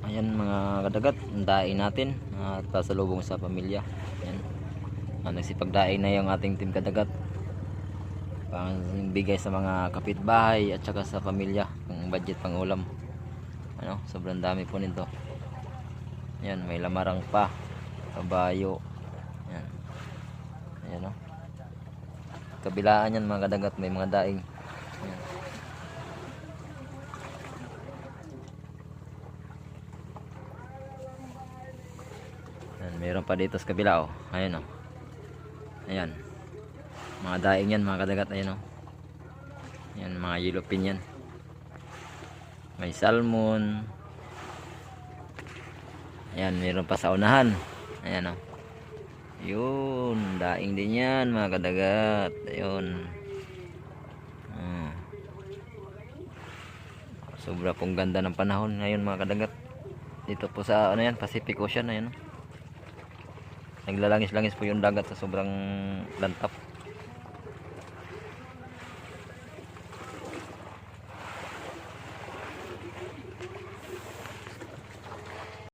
Ayan mga kadagat, daing natin at pasalubong sa pamilya. Ayan. Nagsipagdaing na yung ating team kadagat. Pang bigay sa mga kapitbahay at saka sa pamilya, pang budget pang ulam. Ano, sobrang dami po nito. Ayan, may lamarang pa, kabayo. Ayan. Ayan, oh. Kabilaan yan mga kadagat, may mga daing. Ayan. Ayan, meron pa dito sa kabila, oh. Ayan, oh. Ayan. Mga daing yan mga kadagat. Ayan, oh. Ayan, mga yellowfin yan. May salmon. Ayan, meron pa sa unahan. Ayan, oh. Yun, daing din yan mga kadagat. Ayun. Sobra pong ganda ng panahon ngayon mga kadagat. Dito po sa ano yan, Pacific Ocean. Ayan, oh. Naglalangis-langis po yung dagat sa sobrang lantap.